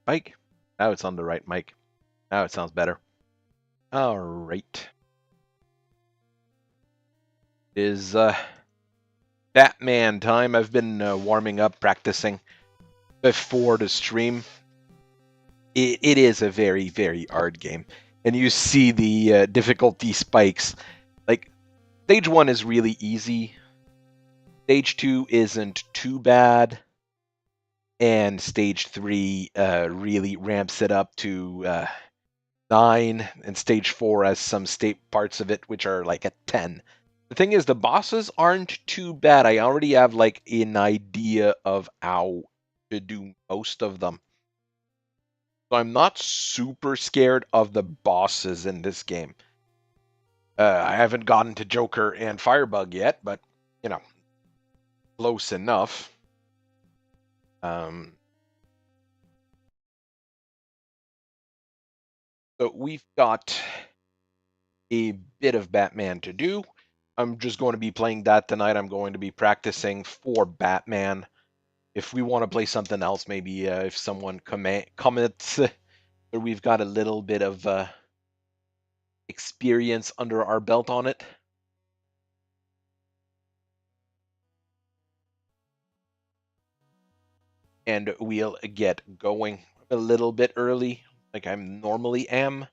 mic. Now it's on the right mic. Now it sounds better. All right. Is Batman time. I've been warming up, practicing before the stream. It is a very, very hard game. And you see the difficulty spikes. Like, stage 1 is really easy. Stage 2 isn't too bad. And stage 3 really ramps it up to 9. And stage 4 has some state parts of it which are like a 10. The thing is, the bosses aren't too bad. I already have like an idea of how to do most of them. So I'm not super scared of the bosses in this game. I haven't gotten to Joker and Firebug yet, but, you know, close enough. So we've got a bit of Batman to do. I'm just going to be playing that tonight. I'm going to be practicing for Batman. If we want to play something else, maybe if someone comments, or we've got a little bit of experience under our belt on it. And we'll get going a little bit early, like I normally am. I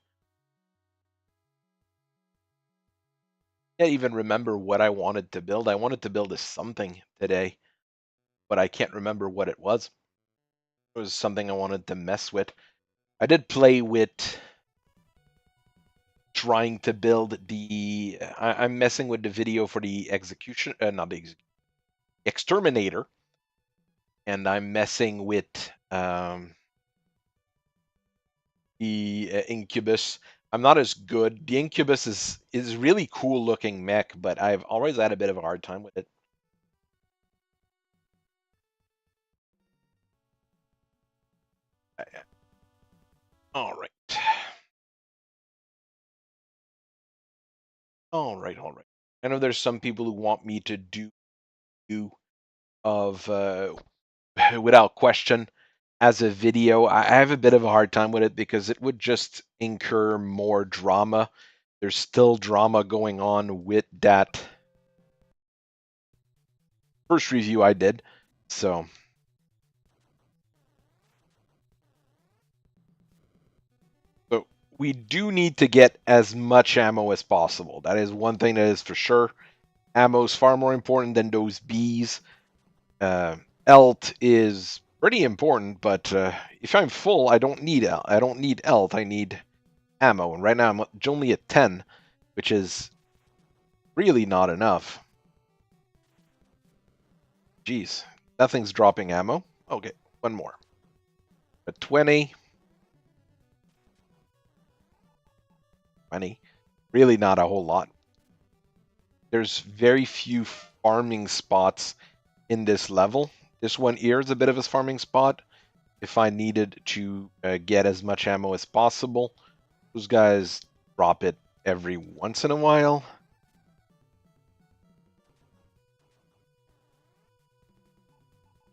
can't even remember what I wanted to build. I wanted to build a something today, but I can't remember what it was. It was something I wanted to mess with. I did play with trying to build the... I'm messing with the video for the execution... not the exterminator. And I'm messing with the Incubus. I'm not as good. The Incubus is really cool looking mech, but I've always had a bit of a hard time with it. All right. All right. I know there's some people who want me to do of without question as a video. I have a bit of a hard time with it because it would just incur more drama. There's still drama going on with that first review I did. So we do need to get as much ammo as possible. That is one thing that is for sure. Ammo is far more important than those bees. Elt is pretty important, but if I'm full, I don't need Elt. I don't need Elt. I need ammo. And right now I'm only at 10, which is really not enough. Jeez, nothing's dropping ammo. Okay, one more. A 20. 20. Really not a whole lot. There's very few farming spots in this level. This one here is a bit of a farming spot. If I needed to get as much ammo as possible, those guys drop it every once in a while.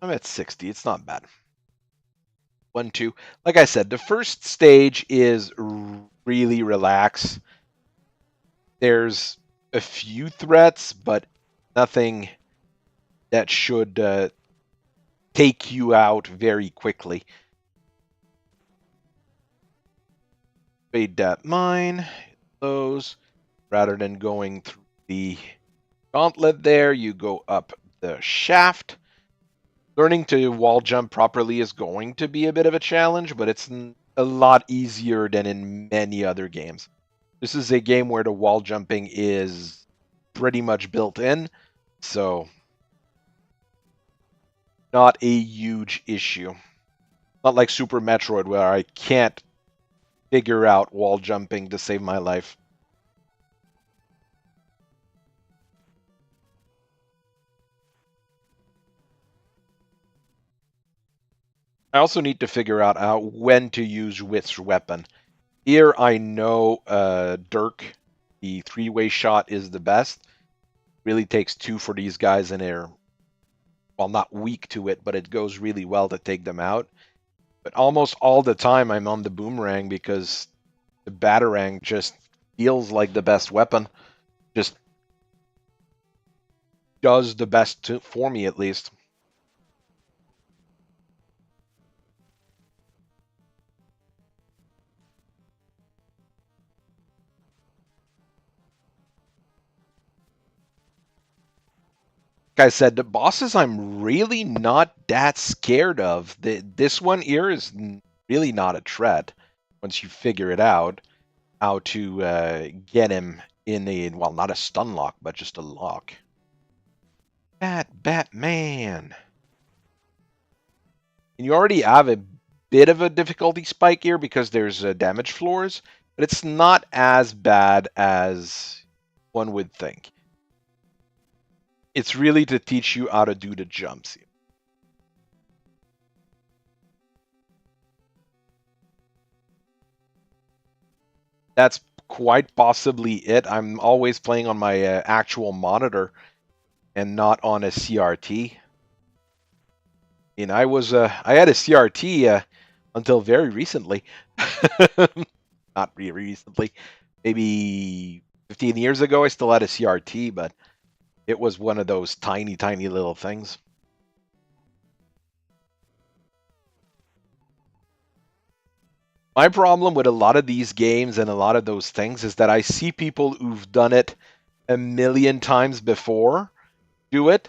I'm at 60. It's not bad. 1, 2. Like I said, the first stage is really relax. There's a few threats, but nothing that should take you out very quickly. Fade that mine, those. Rather than going through the gauntlet there, you go up the shaft. Learning to wall jump properly is going to be a bit of a challenge, but it's a lot easier than in many other games. This is a game where the wall jumping is pretty much built in, so not a huge issue. Not like Super Metroid where I can't figure out wall jumping to save my life. I also need to figure out when to use which weapon. Here I know Dirk, the 3-way shot is the best. Really takes 2 for these guys and they're, well, not weak to it, but it goes really well to take them out. But almost all the time I'm on the boomerang because the batarang just feels like the best weapon. Just does the best for me, at least. Like I said, the bosses I'm really not that scared of. This one here is really not a threat once you figure it out how to get him in a, well, not a stun lock, but just a lock. Batman. And you already have a bit of a difficulty spike here because there's damage floors, but it's not as bad as one would think. It's really to teach you how to do the jumps. That's quite possibly it. I'm always playing on my actual monitor and not on a CRT. And I had a CRT until very recently. Not really recently. Maybe 15 years ago, I still had a CRT, but it was one of those tiny, tiny little things. My problem with a lot of these games and a lot of those things is that I see people who've done it a million times before do it,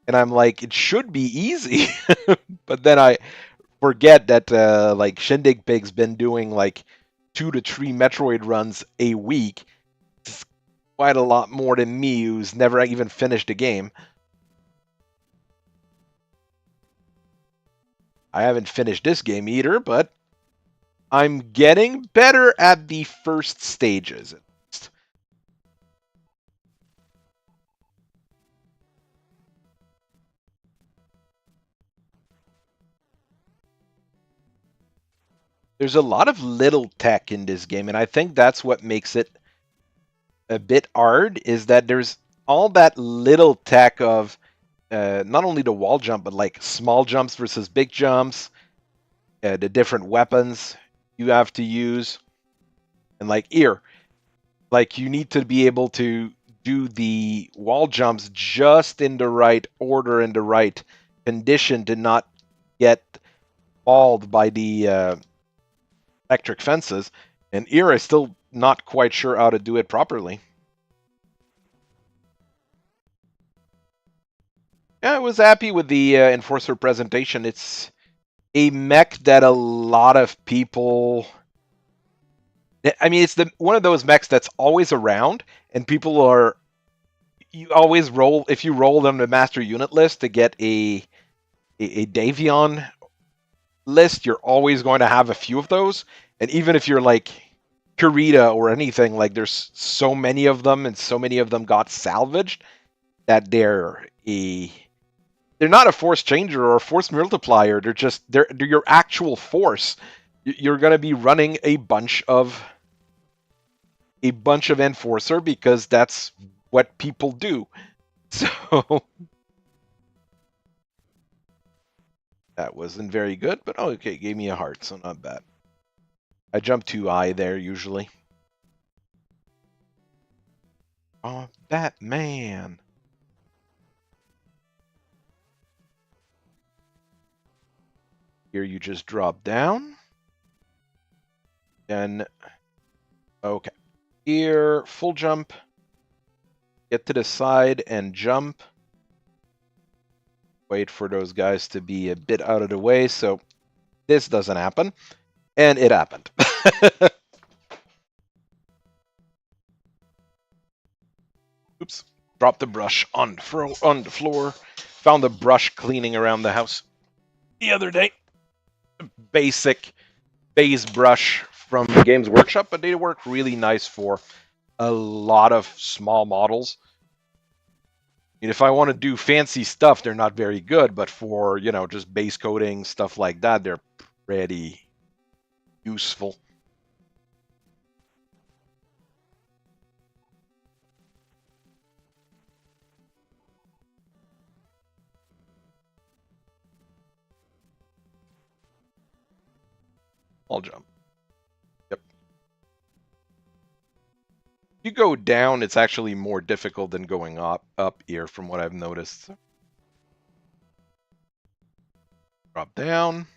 and I'm like, it should be easy. But then I forget that like Shindig Pig's been doing like 2 to 3 Metroid runs a week. It's quite a lot more than me, who's never even finished a game. I haven't finished this game either, but I'm getting better at the first stages. There's a lot of little tech in this game, and I think that's what makes it a bit hard, is that there's all that little tech of not only the wall jump, but like small jumps versus big jumps, the different weapons you have to use, and like here, like you need to be able to do the wall jumps just in the right order and the right condition to not get mauled by the electric fences. And here, I'm still not quite sure how to do it properly. Yeah, I was happy with the Enforcer presentation. It's a mech that a lot of people. I mean, it's the one of those mechs that's always around, and people are. You always roll if you roll on the master unit list to get a Davion list. You're always going to have a few of those, and even if you're like Kurita or anything, like there's so many of them, and so many of them got salvaged that they're not a force changer or a force multiplier. They're your actual force. You're going to be running a bunch of enforcer because that's what people do. So that wasn't very good, but oh, okay, gave me a heart, so not bad. I jump too high there usually. Oh, Batman. Here you just drop down. Then, okay. Here, full jump. Get to the side and jump. Wait for those guys to be a bit out of the way so this doesn't happen. And it happened. Oops. Dropped the brush on the floor. Found the brush cleaning around the house the other day. Basic base brush from Games Workshop, but they work really nice for a lot of small models. I mean, if I want to do fancy stuff, they're not very good, but for, just base coating, stuff like that, they're pretty useful. I'll jump. Yep. If you go down, it's actually more difficult than going up here, from what I've noticed. Drop down.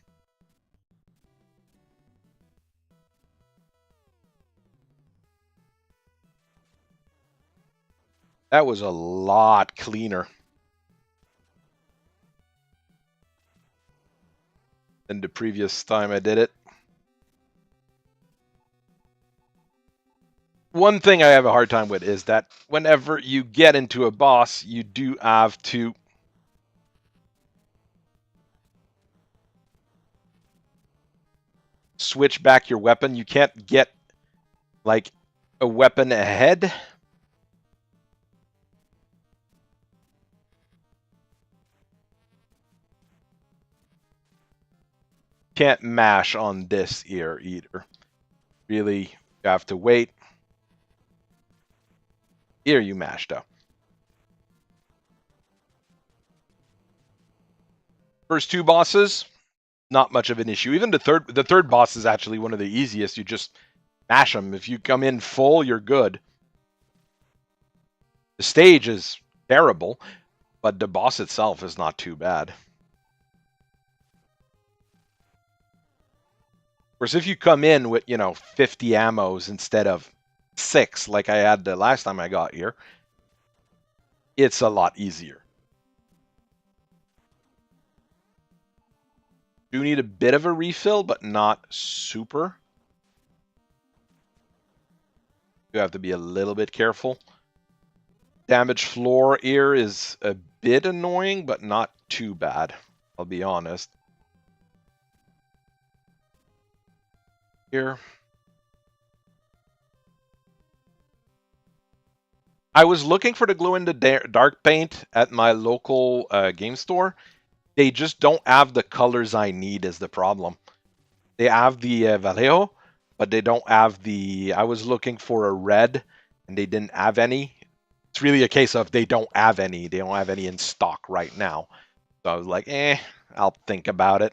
That was a lot cleaner than the previous time I did it. One thing I have a hard time with is that whenever you get into a boss, you do have to switch back your weapon. You can't get like a weapon ahead. Can't mash on this here either. Really, you have to wait. Here you mashed though. First two bosses, not much of an issue. Even the third boss is actually one of the easiest. You just mash them. If you come in full, you're good. The stage is terrible, but the boss itself is not too bad. Of course, if you come in with, 50 ammos instead of 6, like I had the last time I got here, it's a lot easier. Do need a bit of a refill, but not super. You have to be a little bit careful. Damaged floor here is a bit annoying, but not too bad, I'll be honest. Here. I was looking for the glow-in-the-dark paint at my local game store. They just don't have the colors I need is the problem. They have the Vallejo, but they don't have the... I was looking for a red, and they didn't have any. It's really a case of they don't have any. They don't have any in stock right now. So I was like, I'll think about it.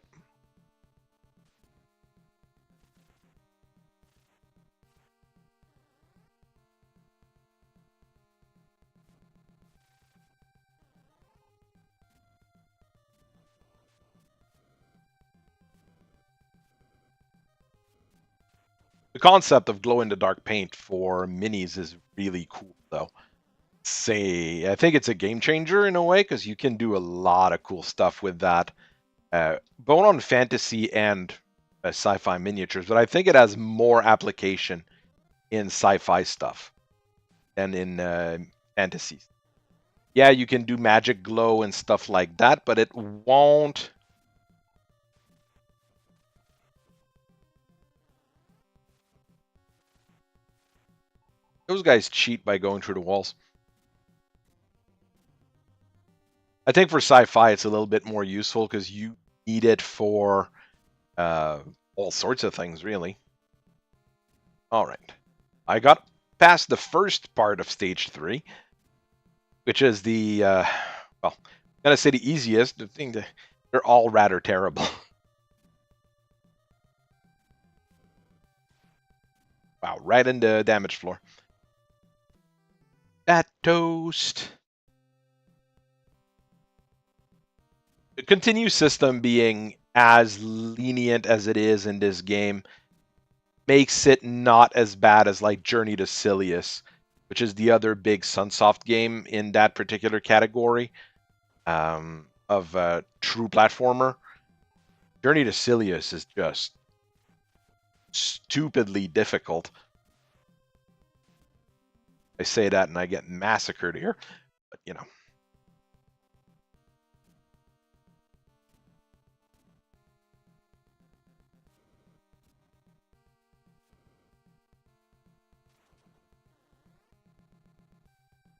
The concept of glow-in-the-dark paint for minis is really cool, though. I think it's a game changer in a way, because you can do a lot of cool stuff with that, both on fantasy and sci-fi miniatures. But I think it has more application in sci-fi stuff than in fantasy. Yeah, you can do magic glow and stuff like that, but it won't... Those guys cheat by going through the walls. I think for sci-fi, it's a little bit more useful because you need it for all sorts of things, really. All right. I got past the first part of stage 3, which is the, well, I'm going to say the easiest. The thing that they're all rather terrible. Wow, right in the damage floor. That toast. The continue system being as lenient as it is in this game makes it not as bad as like Journey to Silius, which is the other big Sunsoft game in that particular category of true platformer. Journey to Silius is just stupidly difficult. I say that and I get massacred here, but you know.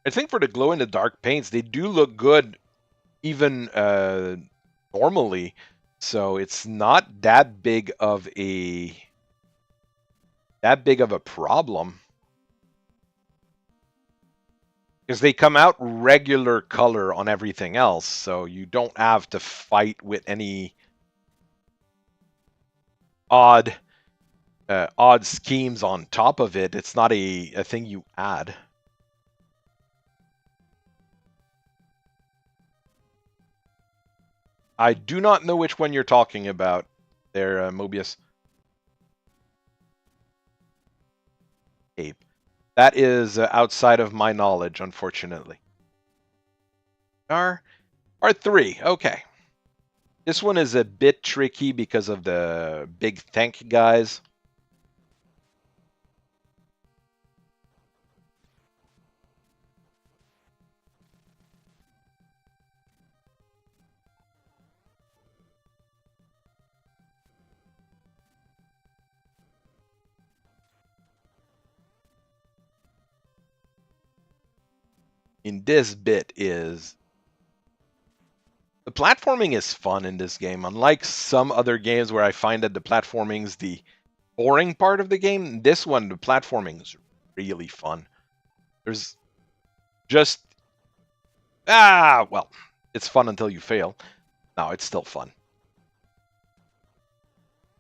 I think for the glow-in-the-dark paints, they do look good even normally. So it's not that big of a problem. Because they come out regular color on everything else, so you don't have to fight with any odd odd schemes on top of it. It's not a thing you add. I do not know which one you're talking about there, Mobius. Ape. That is outside of my knowledge, unfortunately. R3, okay. This one is a bit tricky because of the big tank guys. In this bit is the platforming is fun in this game. Unlike some other games where I find that the platforming's the boring part of the game, this one, the platforming is really fun. There's just well, it's fun until you fail. No, it's still fun.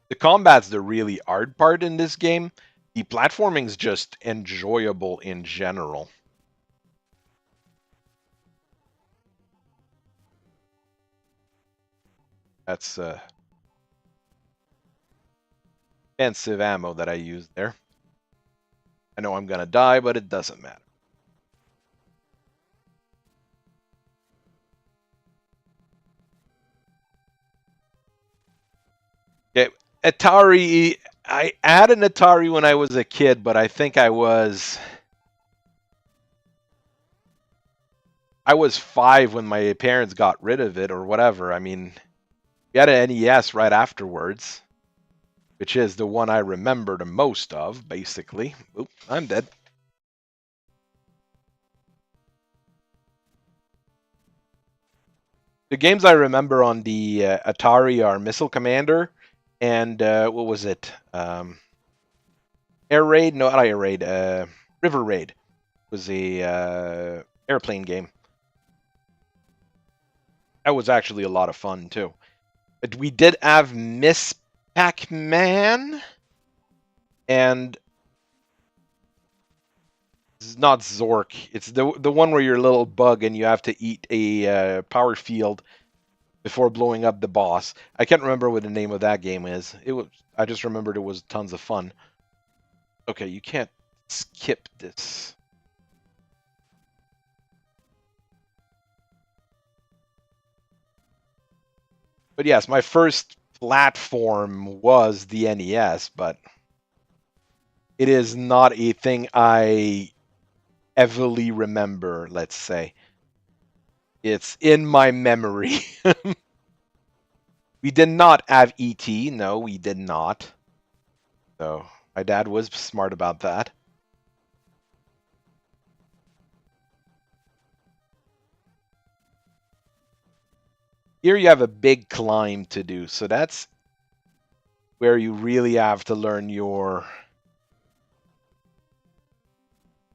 The combat's the really hard part in this game. The platforming's just enjoyable in general. That's expensive ammo that I used there. I know I'm gonna die, but it doesn't matter. Okay, Atari. I had an Atari when I was a kid, but I think I was 5 when my parents got rid of it or whatever. I mean, we had an NES right afterwards, which is the one I remember the most of, basically. Oop, I'm dead. The games I remember on the Atari are Missile Commander and what was it? Air Raid? No, not Air Raid. River Raid was a airplane game. That was actually a lot of fun too. But we did have Miss Pac-Man, and it's not Zork. It's the one where you're a little bug and you have to eat a power field before blowing up the boss. I can't remember what the name of that game is. I just remembered it was tons of fun. Okay, you can't skip this. But yes, my first platform was the NES, but it is not a thing I heavily remember, let's say. It's in my memory. We did not have ET. No, we did not. So my dad was smart about that. Here you have a big climb to do, so that's where you really have to learn your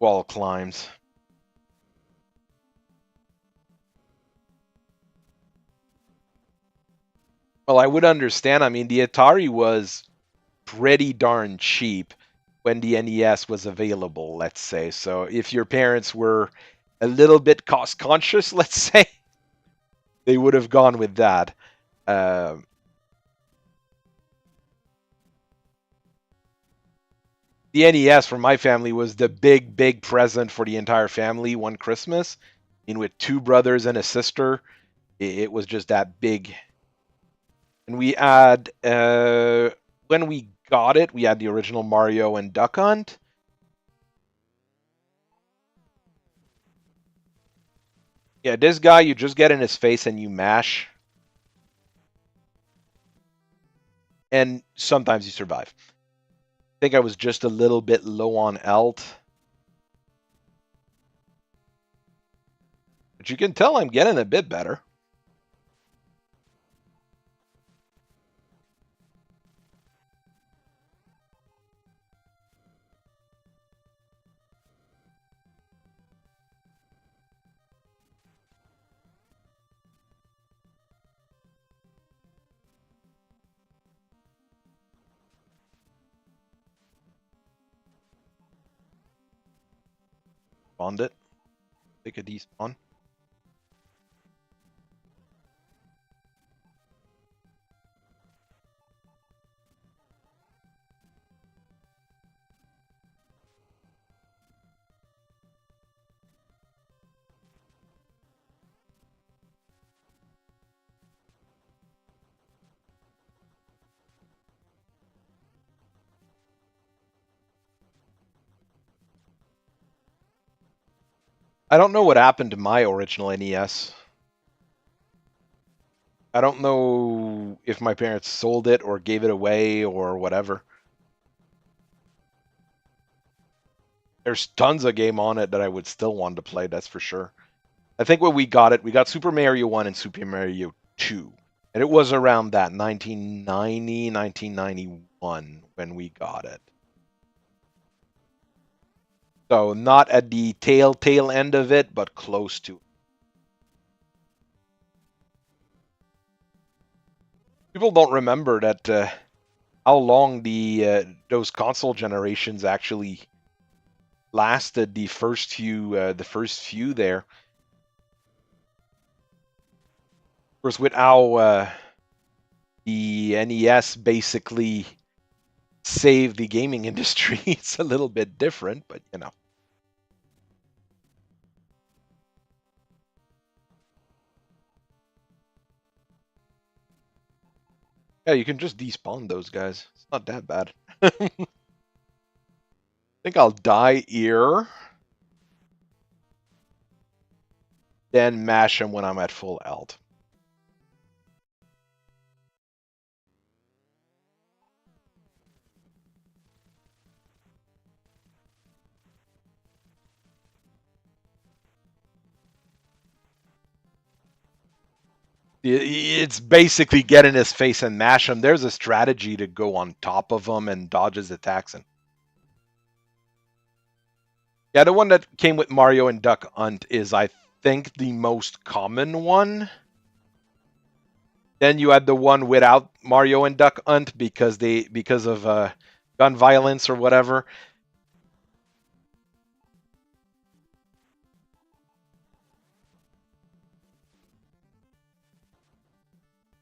wall climbs. Well, I would understand. I mean, the Atari was pretty darn cheap when the NES was available, let's say. So if your parents were a little bit cost conscious, let's say, they would have gone with that. The NES for my family was the big present for the entire family one Christmas. And with 2 brothers and a sister, it was just that big. And we had, when we got it, we had the original Mario and Duck Hunt. Yeah, this guy, you just get in his face and you mash. And sometimes you survive. I think I was just a little bit low on health. But you can tell I'm getting a bit better. Spawned it. Take a despawn. I don't know what happened to my original NES. I don't know if my parents sold it or gave it away or whatever. There's tons of game on it that I would still want to play, that's for sure. I think when we got Super Mario 1 and Super Mario 2. And it was around that 1990, 1991 when we got it. So not at the tail end of it, but close to it. People don't remember that how long those console generations actually lasted. The first few there. Of course, with how the NES basically saved the gaming industry, it's a little bit different, but you know. Yeah, you can just despawn those guys. It's not that bad. I think I'll die here. Then mash him when I'm at full health. It's basically get in his face and mash him. There's a strategy to go on top of him and dodge his attacks. And yeah, the one that came with Mario and Duck Hunt is, I think, the most common one. Then you had the one without Mario and Duck Hunt because of gun violence or whatever.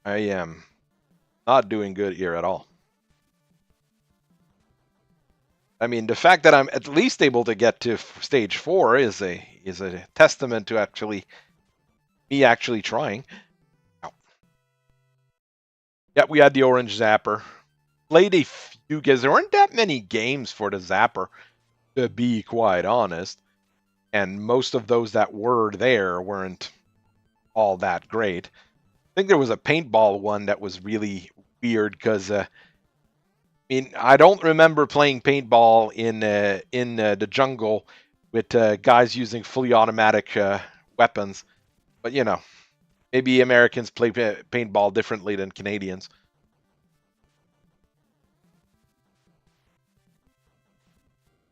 I am not doing good here at all. I mean, the fact that I'm at least able to get to stage 4 is a testament to me actually trying. Ow. Yeah, we had the orange zapper. Played a few games. There weren't that many games for the zapper, to be quite honest. And most of those that were there weren't all that great. I think there was a paintball one that was really weird because I mean, I don't remember playing paintball in the jungle with guys using fully automatic weapons. But you know, maybe Americans play paintball differently than Canadians.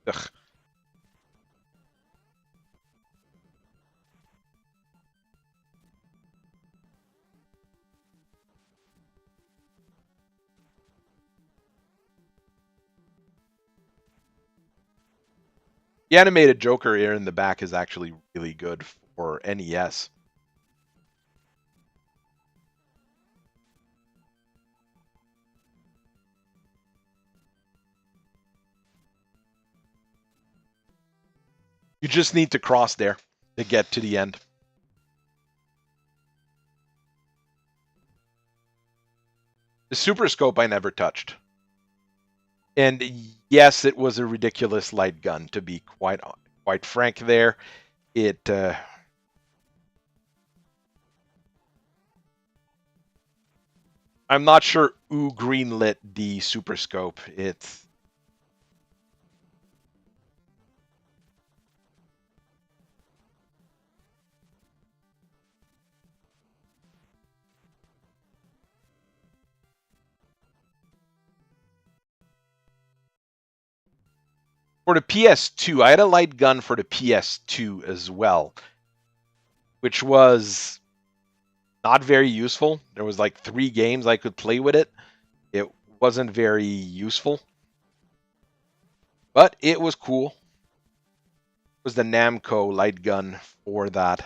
Ugh. The animated Joker here in the back is actually really good for NES. You just need to cross there to get to the end. The Super Scope I never touched. And yes, it was a ridiculous light gun, to be quite frank there. It I'm not sure who greenlit the Super Scope. It's for the PS2. I had a light gun for the PS2 as well, which was not very useful. There was like 3 games I could play with it. It wasn't very useful, but it was cool. Was the Namco light gun for that.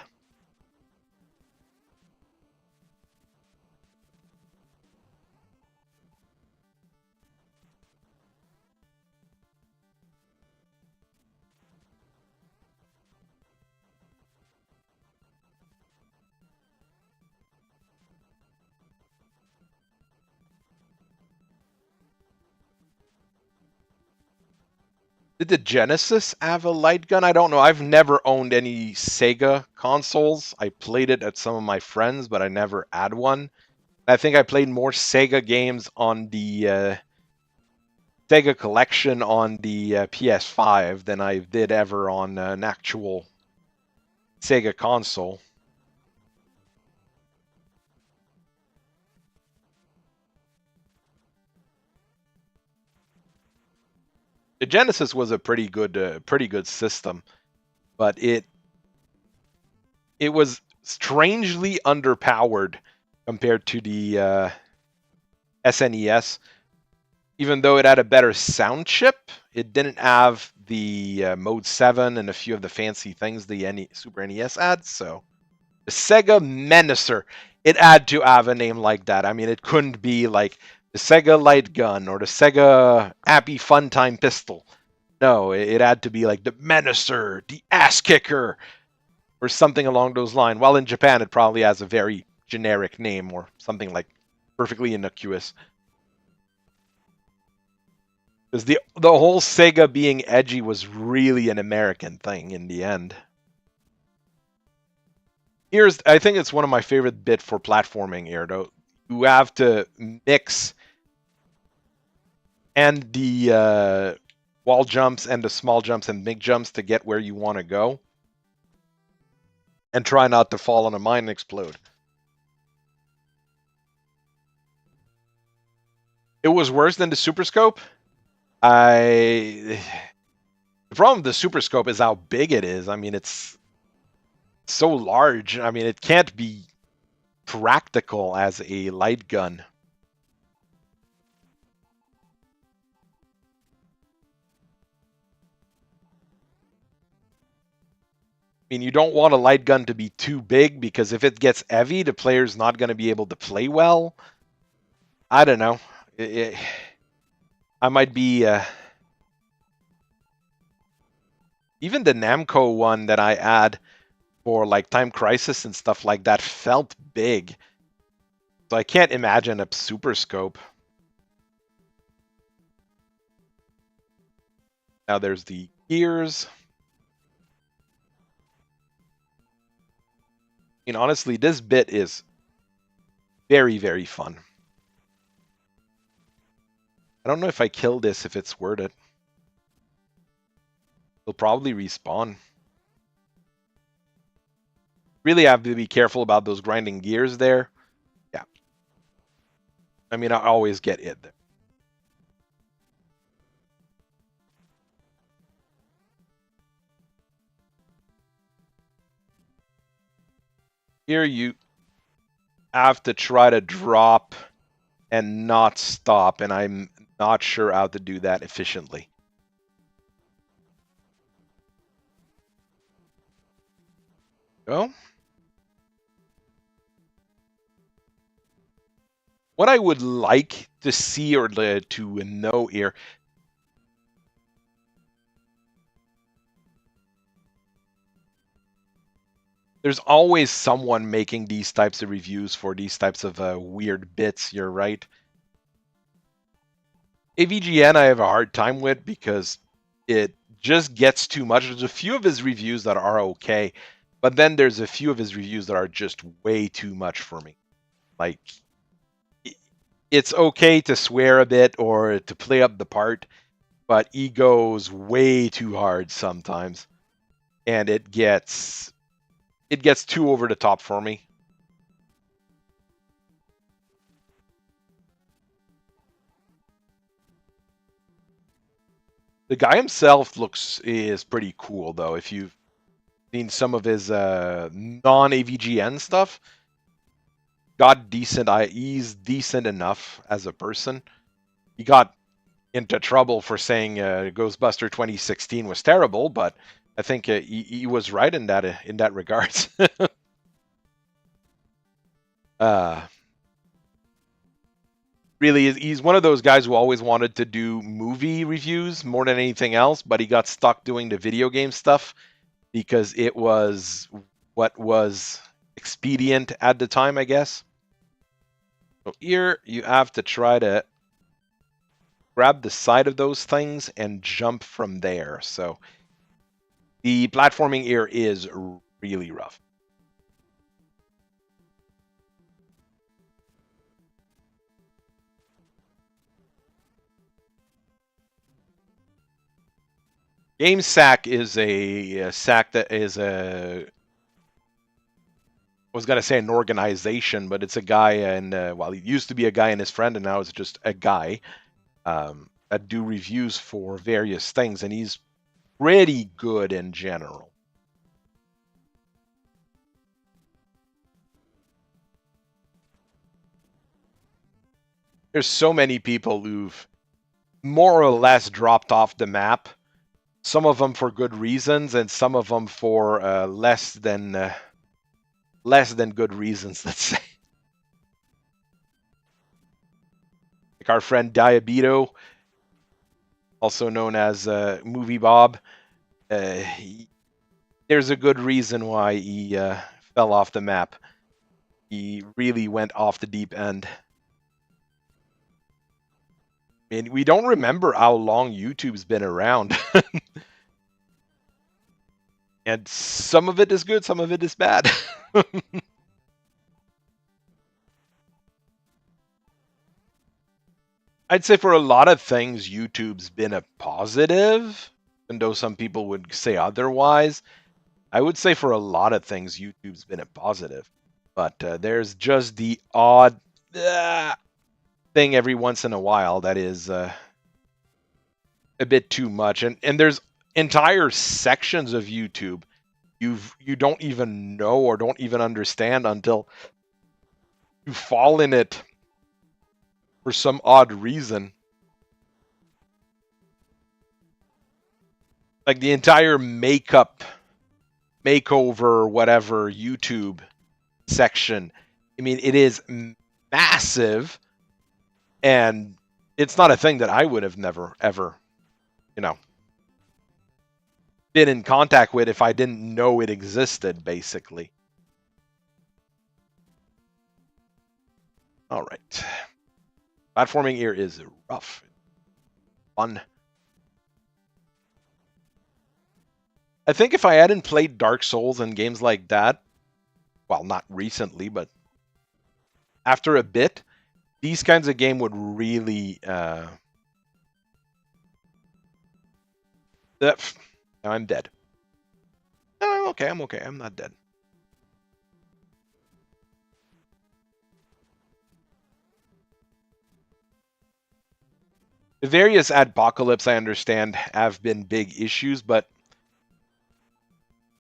Did the Genesis have a light gun? I don't know. I've never owned any Sega consoles. I played it at some of my friends, but I never had one. I think I played more Sega games on the Sega collection on the PS5 than I did ever on an actual Sega console. The Genesis was a pretty good system, but it was strangely underpowered compared to the SNES. Even though it had a better sound chip, it didn't have the Mode 7 and a few of the fancy things the Super NES had. So the Sega Menacer, it had to have a name like that. I mean, it couldn't be like the Sega Light Gun or the Sega Happy Fun Time Pistol. No, it had to be like the Menacer, the Ass Kicker, or something along those lines. While in Japan, it probably has a very generic name or something like perfectly innocuous. Because the whole Sega being edgy was really an American thing in the end. I think it's one of my favorite bit for platforming here, though. You have to mix and the wall jumps and the small jumps and big jumps to get where you want to go. And try not to fall on a mine and explode. It was worse than the Super Scope. The problem with the Super Scope is how big it is. I mean, it's so large. I mean, it can't be practical as a light gun. I mean, you don't want a light gun to be too big because if it gets heavy, the player's not going to be able to play well. I don't know. I might be... even the Namco one that I had for like Time Crisis and stuff like that felt big. So I can't imagine a Super Scope. Now there's the gears. I mean, honestly, this bit is very, very fun. I don't know if I kill this, if it's worth it. It'll probably respawn. Really have to be careful about those grinding gears there. Yeah. I mean, I always get it there. Here you have to try to drop and not stop, and I'm not sure how to do that efficiently. Go. What I would like to see or to know here, there's always someone making these types of reviews for these types of weird bits, you're right. AVGN I have a hard time with because it just gets too much. There's a few of his reviews that are okay, but then there's a few of his reviews that are just way too much for me. Like, it's okay to swear a bit or to play up the part, but he goes way too hard sometimes, and it gets too over the top for me. The guy himself is pretty cool though. If you've seen some of his non-AVGN stuff, he's decent enough as a person. He got into trouble for saying Ghostbuster 2016 was terrible, but I think he was right in that regards. uh, really, he's one of those guys who always wanted to do movie reviews more than anything else, but he got stuck doing the video game stuff because it was what was expedient at the time, I guess. So here you have to try to grab the side of those things and jump from there. So the platforming here is really rough. Game Sack is a sack that is a, I was gonna say an organization, but it's a guy, and well, he used to be a guy and his friend, and now it's just a guy that do reviews for various things, and he's pretty good in general. There's so many people who've more or less dropped off the map. Some of them for good reasons, and some of them for less than good reasons. Let's say, like our friend Diabito, also known as Movie Bob. There's a good reason why he fell off the map. He really went off the deep end. I mean, we don't remember how long YouTube's been around. And some of it is good, some of it is bad. I'd say for a lot of things, YouTube's been a positive, even though some people would say otherwise. I would say for a lot of things, YouTube's been a positive. But there's just the odd thing every once in a while that is a bit too much. And there's entire sections of YouTube you don't even know or don't even understand until you fall in it for some odd reason. Like the entire makeup, makeover, whatever YouTube section. I mean, it is massive, and it's not a thing that I would have never, ever, you know, been in contact with if I didn't know it existed, basically. All right. Platforming here is rough. Fun. I think if I hadn't played Dark Souls and games like that, well, not recently, but after a bit, these kinds of game would really I'm dead. No, I'm okay. I'm okay. I'm not dead. The various adpocalypse, I understand, have been big issues, but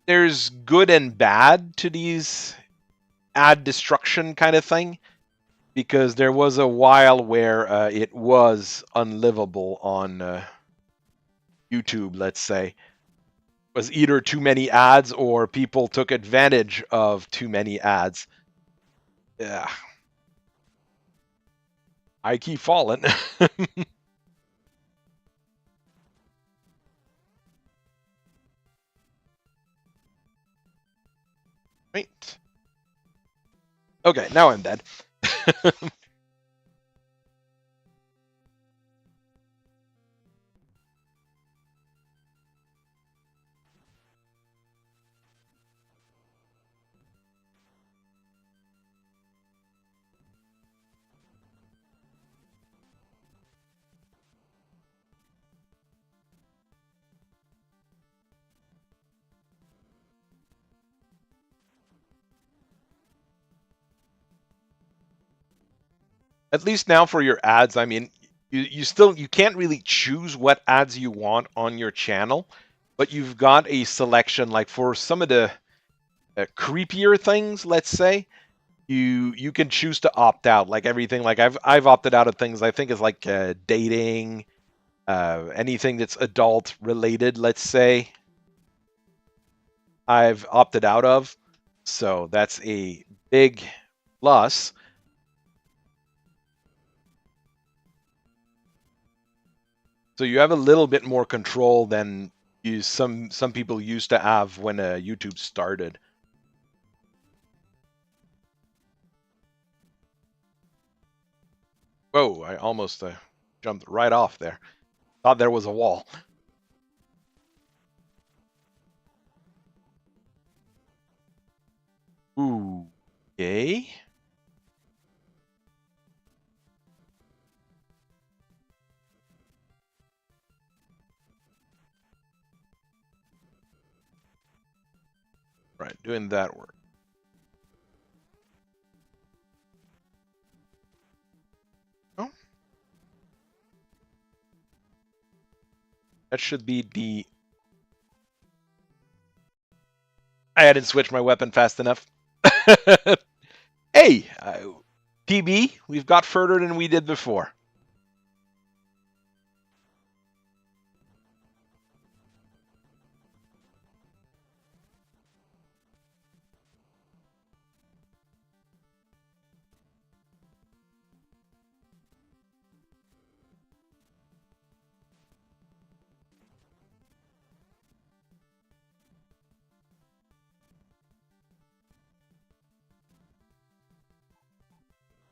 there's good and bad to these ad destruction kind of thing, because there was a while where it was unlivable on YouTube, let's say. It was either too many ads or people took advantage of too many ads. Yeah. I keep falling. Right. Okay, now I'm dead. At least now for your ads, I mean, you can't really choose what ads you want on your channel, but you've got a selection. Like for some of the creepier things, let's say, you can choose to opt out. Like everything, like I've opted out of things I think is like dating, anything that's adult related, let's say. I've opted out of. So that's a big plus. So you have a little bit more control than some people used to have when YouTube started. Whoa, I almost jumped right off there. Thought there was a wall. Ooh, okay. Right, doing that work. Oh, that should be the... I hadn't switched my weapon fast enough. Hey, PB, we've got further than we did before.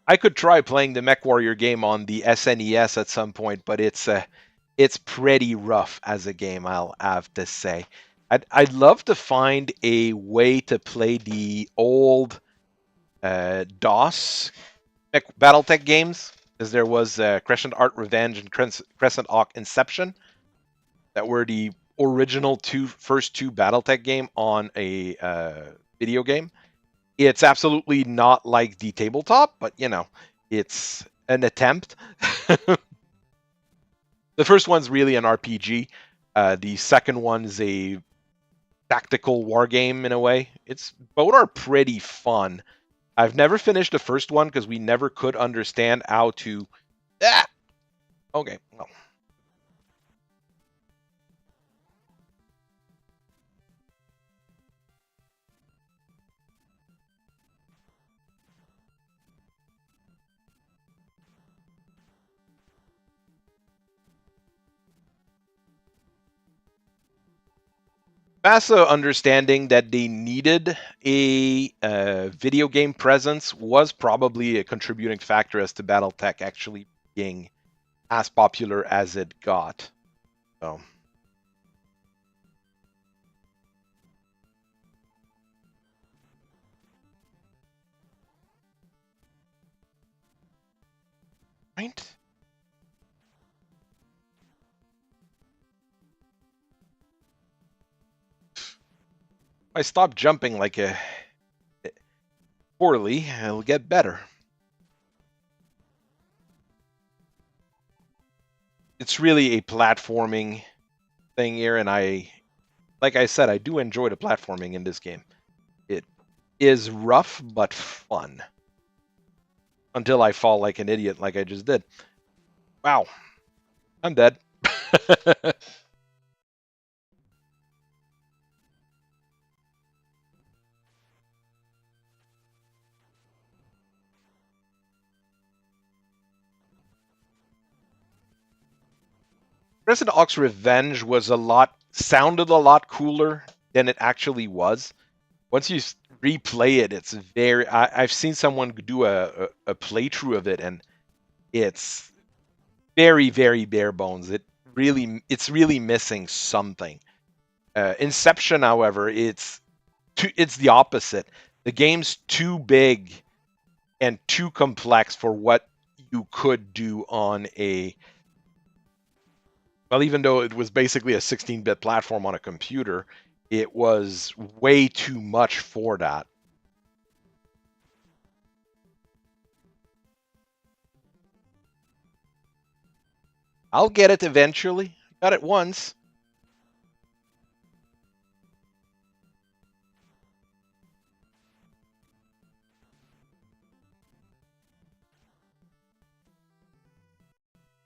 I could try playing the MechWarrior game on the SNES at some point, but it's pretty rough as a game, I'll have to say. I'd love to find a way to play the old DOS BattleTech games, because there was Crescent Art Revenge and Crescent Arc Inception that were the original first two BattleTech game on a video game. It's absolutely not like the tabletop, but you know, it's an attempt. The first one's really an RPG. The second one's a tactical war game in a way. It's both are pretty fun. I've never finished the first one because we never could understand how to. Ah, okay. Well, Massa understanding that they needed a video game presence was probably a contributing factor as to BattleTech actually being as popular as it got. So, right? I stop jumping like a poorly, it'll get better. It's really a platforming thing here, and like I said, I do enjoy the platforming in this game. It is rough but fun. Until I fall like an idiot, like I just did. Wow, I'm dead. Resident Ox Revenge sounded a lot cooler than it actually was. Once you replay it, it's very. I've seen someone do a playthrough of it, and it's very, very bare bones. It's really missing something. Inception, however, it's the opposite. The game's too big and too complex for what you could do on a, well, even though it was basically a 16-bit platform on a computer, it was way too much for that. I'll get it eventually. Got it once.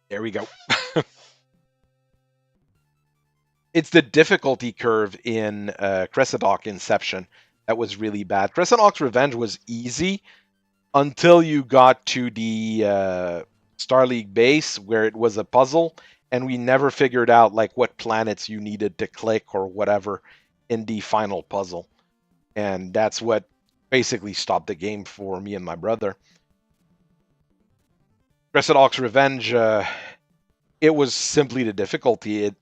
There we go. it's the difficulty curve in Crescent Hawk Inception that was really bad. Crescent Hawk's Revenge was easy until you got to the Star League base where it was a puzzle, and we never figured out like what planets you needed to click or whatever in the final puzzle. And that's what basically stopped the game for me and my brother. Crescent Hawk's Revenge, it was simply the difficulty. It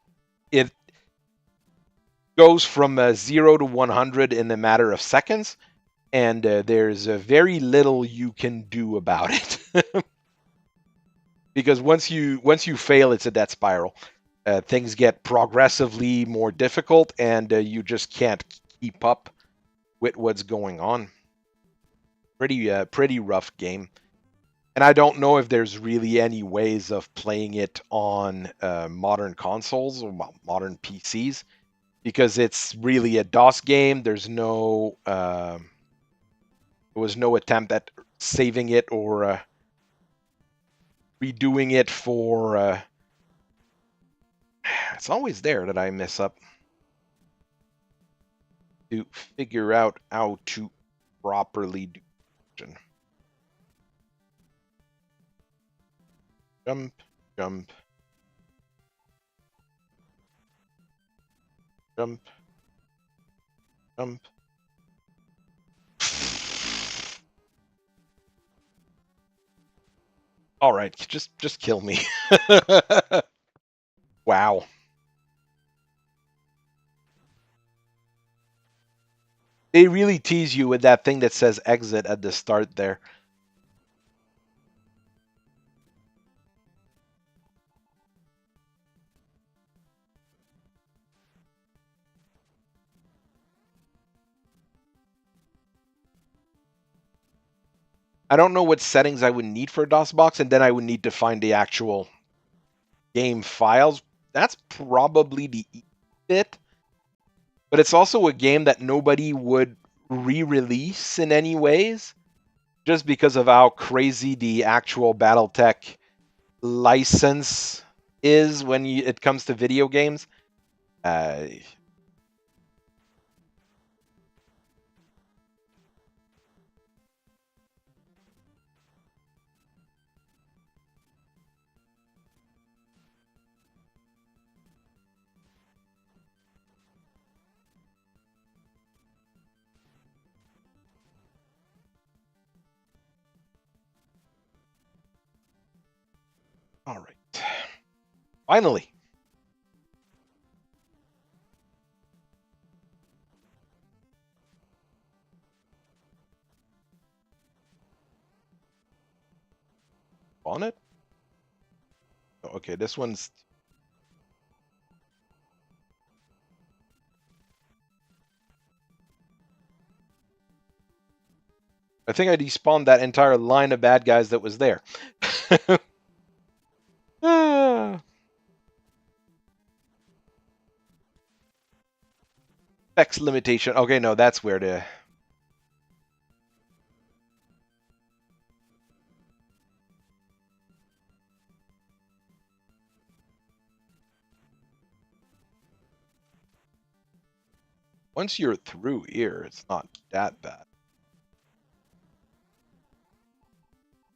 goes from 0 to 100 in a matter of seconds, and there's very little you can do about it. Because once you fail, it's a death spiral. Things get progressively more difficult, and you just can't keep up with what's going on. Pretty rough game. And I don't know if there's really any ways of playing it on modern consoles or modern PCs, because it's really a DOS game. There was no attempt at saving it or redoing it for. It's always there that I mess up to figure out how to properly do it. Jump, jump, jump, jump. All right, just kill me. Wow. They really tease you with that thing that says exit at the start there. I don't know what settings I would need for a DOSBox, and then I would need to find the actual game files. That's probably the bit. But it's also a game that nobody would re-release in any ways, just because of how crazy the actual BattleTech license is when it comes to video games. All right. Finally. On it? Okay, this one's... I think I despawned that entire line of bad guys that was there. Specs limitation. Okay, no, that's where to... Once you're through here, it's not that bad.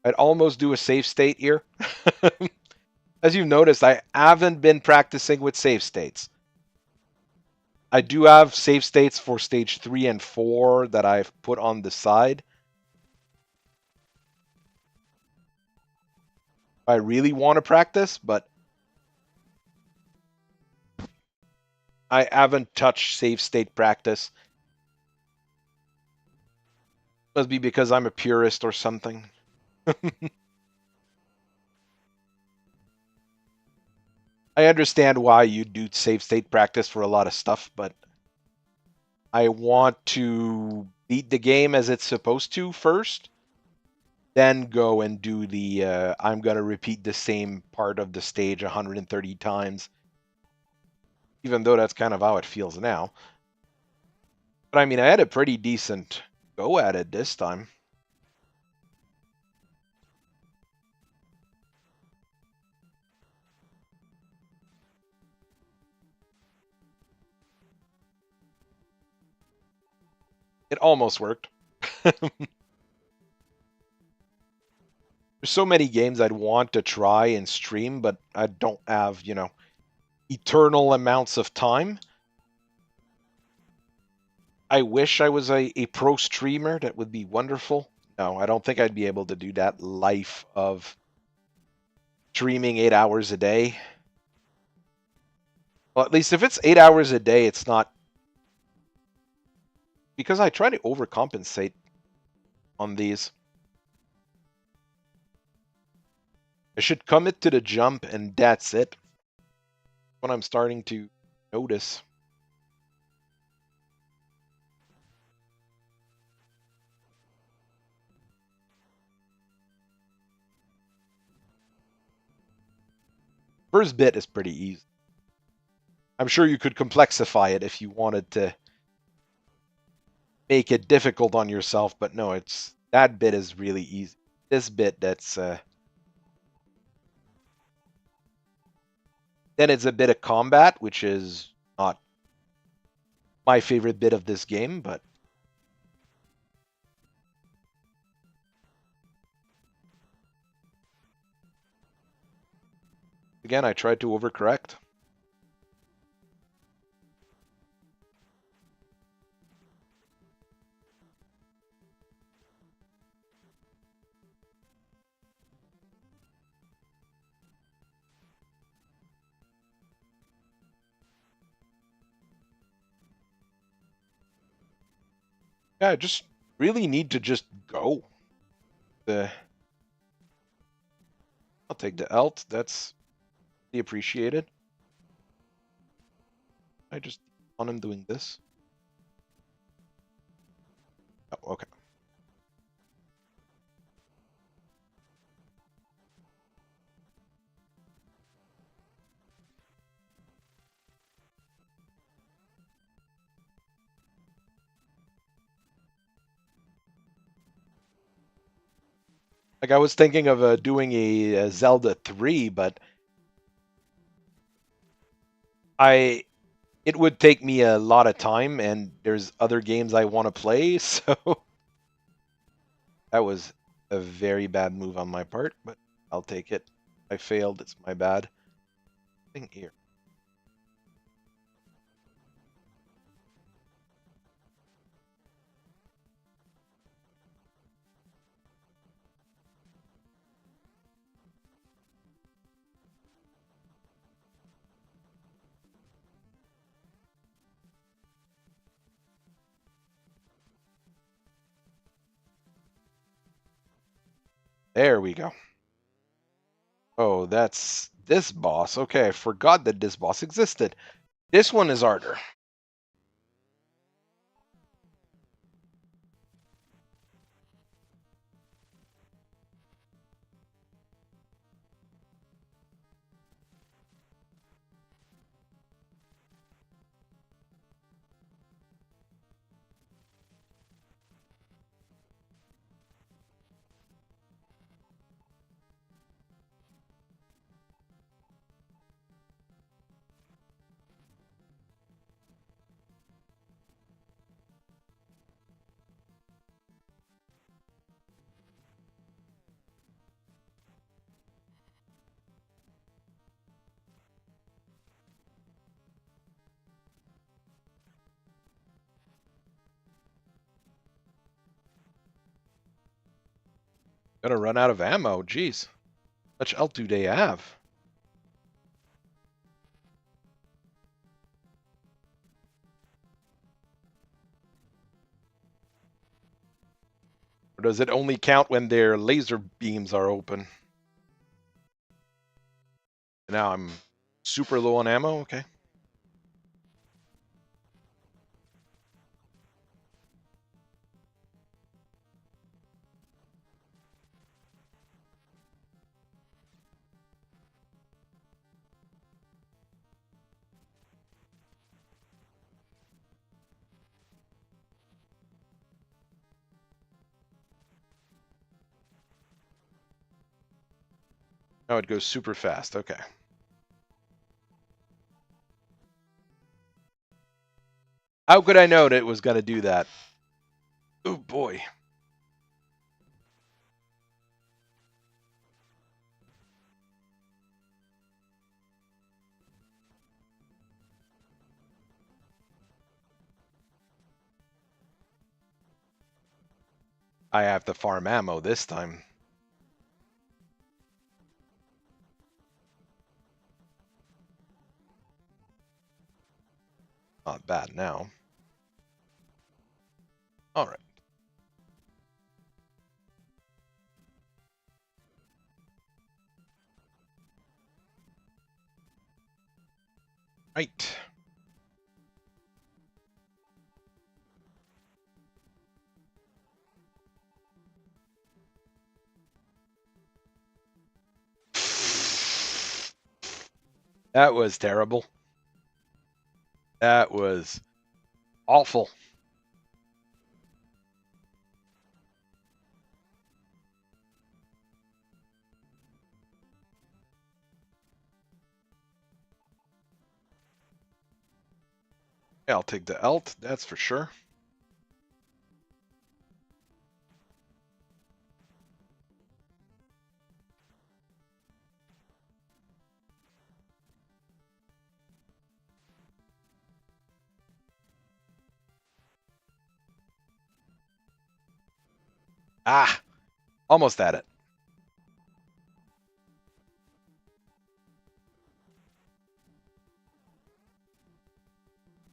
I'd almost do a save state here. As you've noticed, I haven't been practicing with save states. I do have save states for stage 3 and 4 that I've put on the side. I really want to practice, but I haven't touched save state practice. Must be because I'm a purist or something. I understand why you do save state practice for a lot of stuff, but I want to beat the game as it's supposed to first, then go and do the I'm going to repeat the same part of the stage 130 times, even though that's kind of how it feels now. But I mean, I had a pretty decent go at it this time. It almost worked. There's so many games I'd want to try and stream, but I don't have, eternal amounts of time. I wish I was a pro streamer. That would be wonderful. No, I don't think I'd be able to do that life of streaming 8 hours a day. Well, at least if it's 8 hours a day, it's not, because I try to overcompensate on these. I should commit to the jump and that's it. What I'm starting to notice. First bit is pretty easy. I'm sure you could complexify it if you wanted to make it difficult on yourself, but no, that bit is really easy. This bit that's then it's a bit of combat, which is not my favorite bit of this game, but again, I tried to overcorrect. Yeah, I just really need to just go. I'll take the alt. That's appreciated. I just want him doing this. Oh, okay. Like I was thinking of doing a Zelda 3, but it would take me a lot of time, and there's other games I want to play, so that was a very bad move on my part, but I'll take it. I failed, it's my bad. Thing here. There we go. Oh, that's this boss. Okay, I forgot that this boss existed. This one is harder. Gonna run out of ammo, jeez. How much else do they have? Or does it only count when their laser beams are open? Now I'm super low on ammo, okay. Oh, it goes super fast, okay. How could I know that it was gonna do that? Oh boy. I have to farm ammo this time. Not bad now. All right. Right. That was terrible. That was awful. Yeah, I'll take the alt, that's for sure. Ah, almost at it.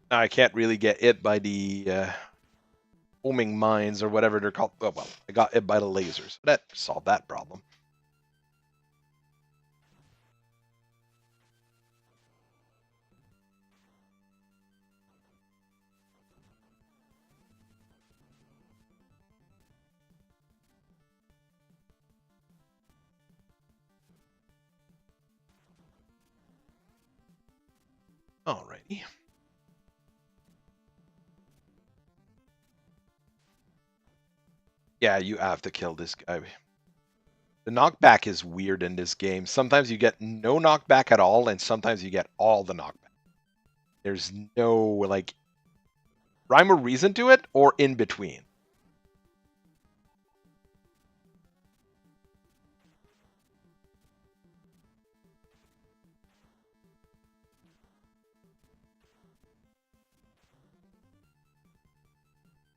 I can't really get hit by the homing mines or whatever they're called. Oh, well, I got hit by the lasers. That solved that problem. Alrighty. Yeah, you have to kill this guy. The knockback is weird in this game. Sometimes you get no knockback at all, and sometimes you get all the knockback. There's no, like, rhyme or reason to it, or in between.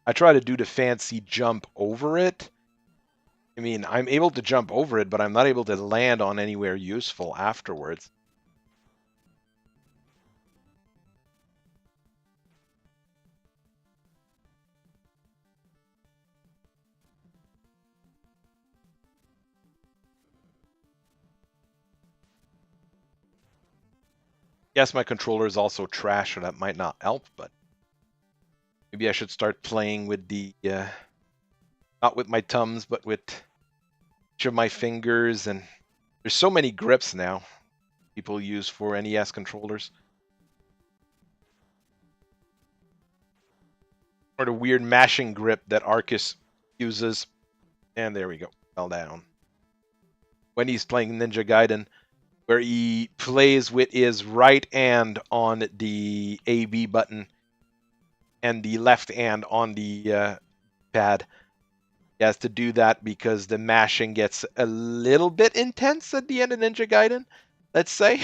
I try to do the fancy jump over it. I mean, I'm able to jump over it, but I'm not able to land on anywhere useful afterwards. Yes, my controller is also trash, so that might not help, but maybe I should start playing with the, not with my thumbs, but with each of my fingers. And there's so many grips now people use for NES controllers. Or the weird mashing grip that Arcus uses. And there we go, fell down. When he's playing Ninja Gaiden, where he plays with his right hand on the AB button and the left hand on the pad. He has to do that because the mashing gets a little bit intense at the end of Ninja Gaiden, let's say.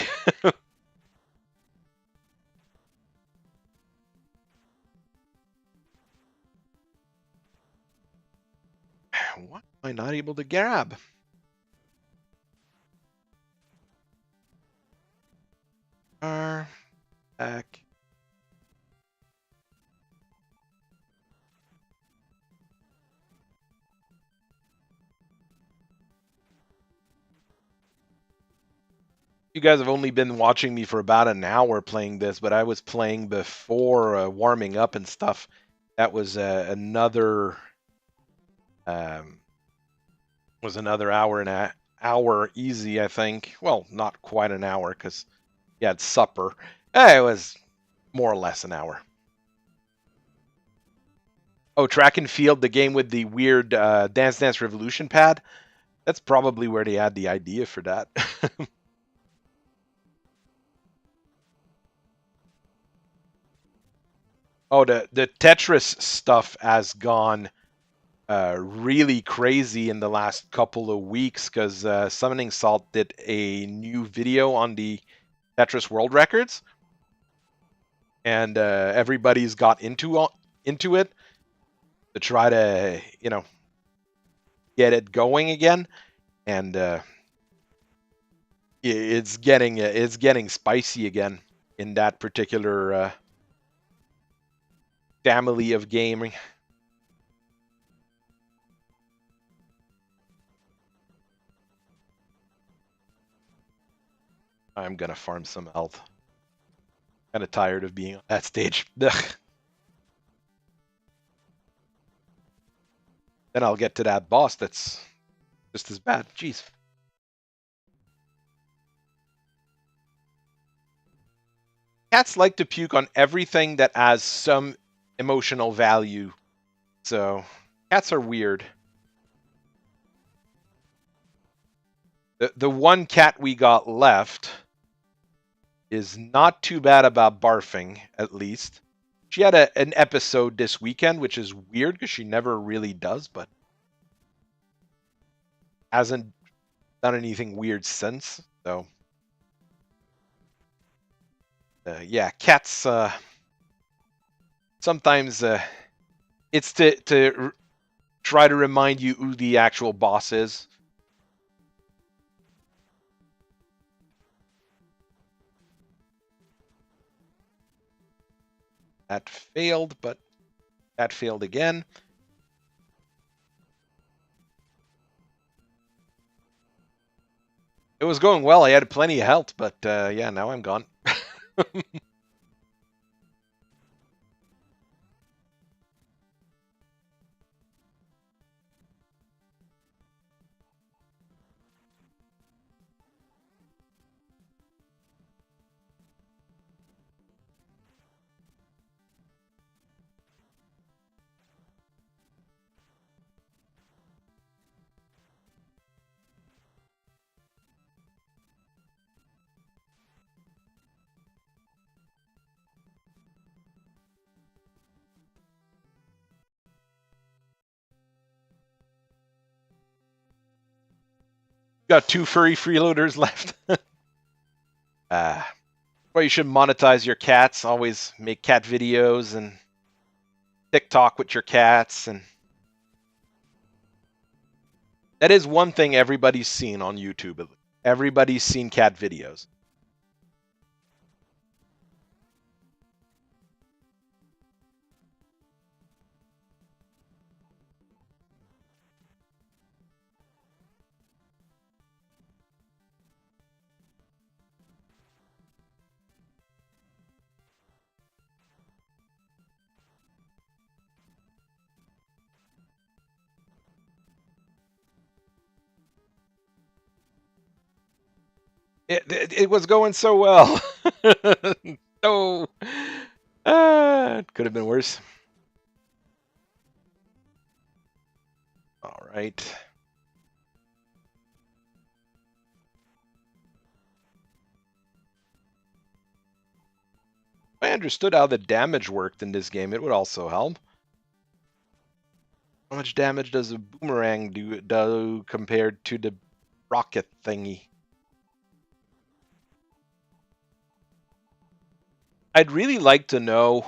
What am I not able to grab? Back. You guys have only been watching me for about an hour playing this, but I was playing before warming up and stuff. That was another hour and a hour easy, I think. Well, not quite an hour because you had supper. It was more or less an hour. Oh, Track and Field, the game with the weird Dance Dance Revolution pad. That's probably where they had the idea for that. Oh, the Tetris stuff has gone really crazy in the last couple of weeks because Summoning Salt did a new video on the Tetris World Records, and everybody's got into it to try to get it going again, and it's getting spicy again in that particular family of gaming. I'm gonna farm some health. Kind of tired of being on that stage. Then I'll get to that boss that's just as bad. Jeez. Cats like to puke on everything that has some emotional value. So cats are weird. The one cat we got left is not too bad about barfing, at least. She had an episode this weekend, which is weird because she never really does, but hasn't done anything weird since. So, yeah, cats. Sometimes it's to try to remind you who the actual boss is. That failed, but that failed again. It was going well. I had plenty of health, but yeah, now I'm gone. Got 2 furry freeloaders left. Well, you should monetize your cats. Always make cat videos and TikTok with your cats, and that is one thing everybody's seen on YouTube. Everybody's seen cat videos. It was going so well. No, it could have been worse. All right. If I understood how the damage worked in this game, it would also help. How much damage does a boomerang do compared to the rocket thingy? I'd really like to know,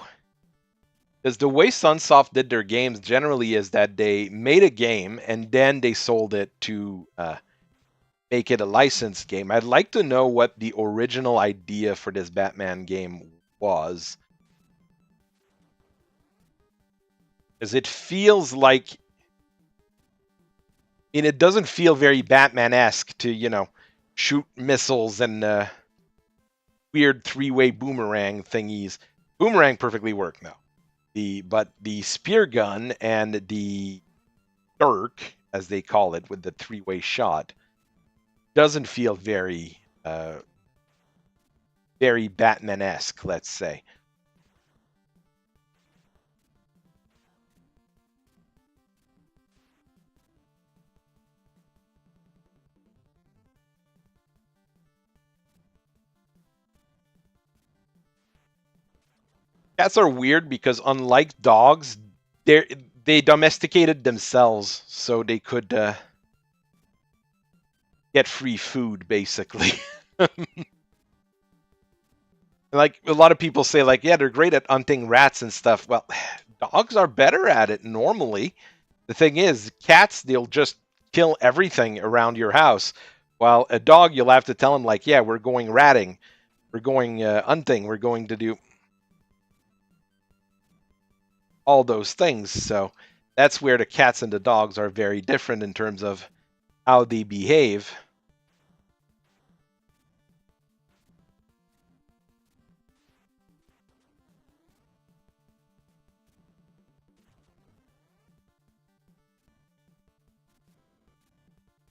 because the way Sunsoft did their games generally is that they made a game and then they sold it to make it a licensed game. I'd like to know what the original idea for this Batman game was. Because it feels like, it doesn't feel very Batman-esque to, shoot missiles and weird 3-way boomerang thingies. Boomerang perfectly work now. But the spear gun and the dirk, as they call it, with the 3-way shot, doesn't feel very very Batman-esque, let's say. Cats are weird because unlike dogs, they domesticated themselves so they could get free food, basically. Like a lot of people say, like, yeah, they're great at hunting rats and stuff. Well, dogs are better at it normally. The thing is, cats, they'll just kill everything around your house. While a dog, you'll have to tell him, like, yeah, we're going ratting, we're going hunting, we're going to do all those things. So that's where the cats and the dogs are very different in terms of how they behave.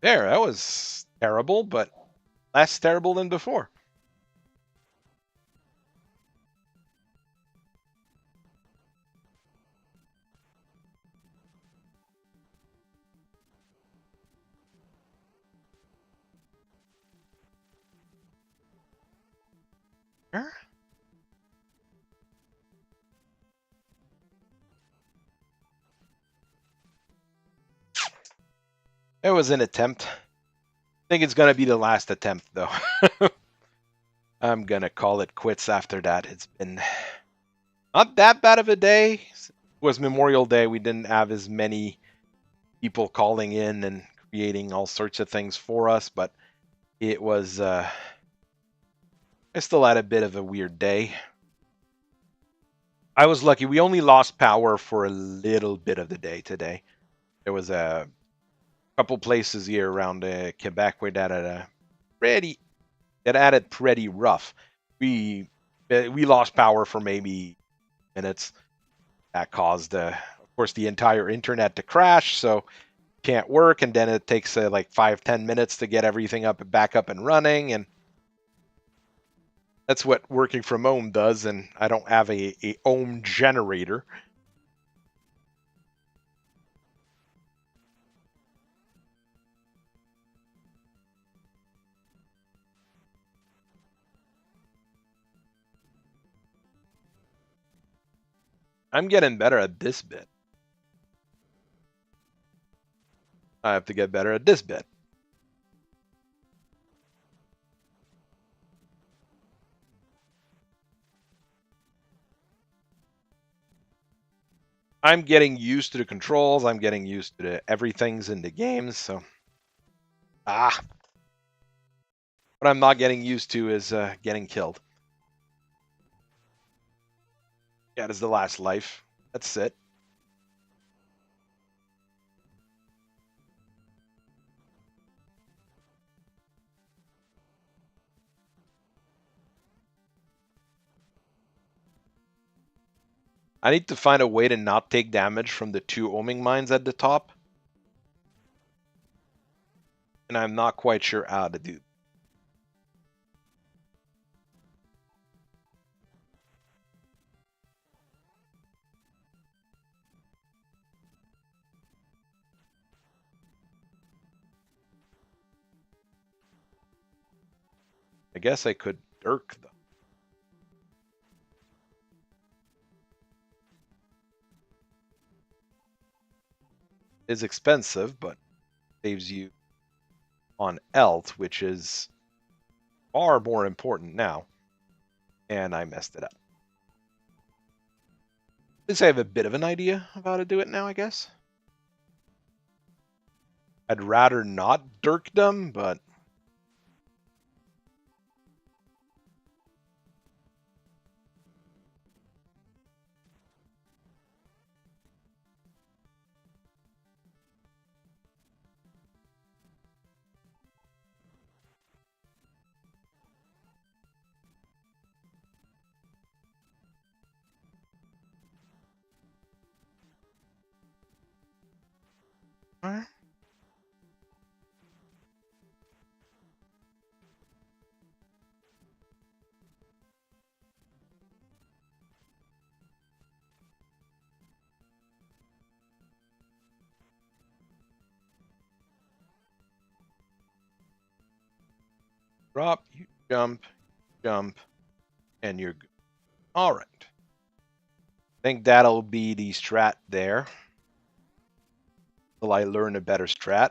There, that was terrible, but less terrible than before. Sure. It was an attempt. I think it's going to be the last attempt, though. I'm going to call it quits after that. It's been not that bad of a day. It was Memorial Day. We didn't have as many people calling in and creating all sorts of things for us, but it was, I still had a bit of a weird day. I was lucky. We only lost power for a little bit of the day today. There was a couple places here around Quebec where that had it pretty rough. We lost power for maybe minutes. That caused, of course, the entire internet to crash, so can't work, and then it takes like 5-10 minutes to get everything back up and running, and that's what working from home does. And I don't have a home generator. I'm getting better at this bit. I have to get better at this bit. I'm getting used to the controls. I'm getting used to everything's in the games. So, what I'm not getting used to is getting killed. Yeah, this is the last life. That's it. I need to find a way to not take damage from the 2 homing mines at the top. And I'm not quite sure how to do. I guess I could dirk them. It's expensive, but saves you on health, which is far more important now. And I messed it up. At least I have a bit of an idea of how to do it now, I guess. I'd rather not dirk them, but drop, you jump, and you're good. All right. I think that'll be the strat there. till I learn a better strat.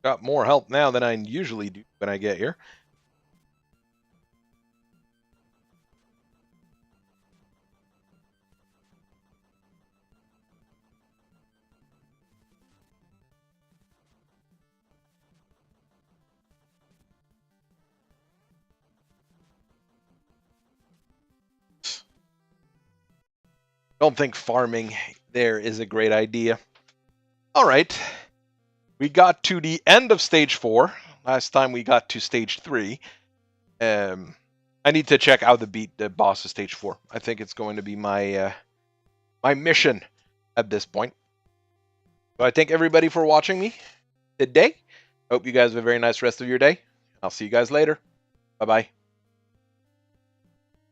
Got more help now than I usually do when I get here. Don't think farming there is a great idea. All right. We got to the end of stage 4. Last time we got to stage 3. I need to check how to beat the boss of stage 4. I think it's going to be my my mission at this point. So I thank everybody for watching me today. Hope you guys have a very nice rest of your day. I'll see you guys later. Bye-bye.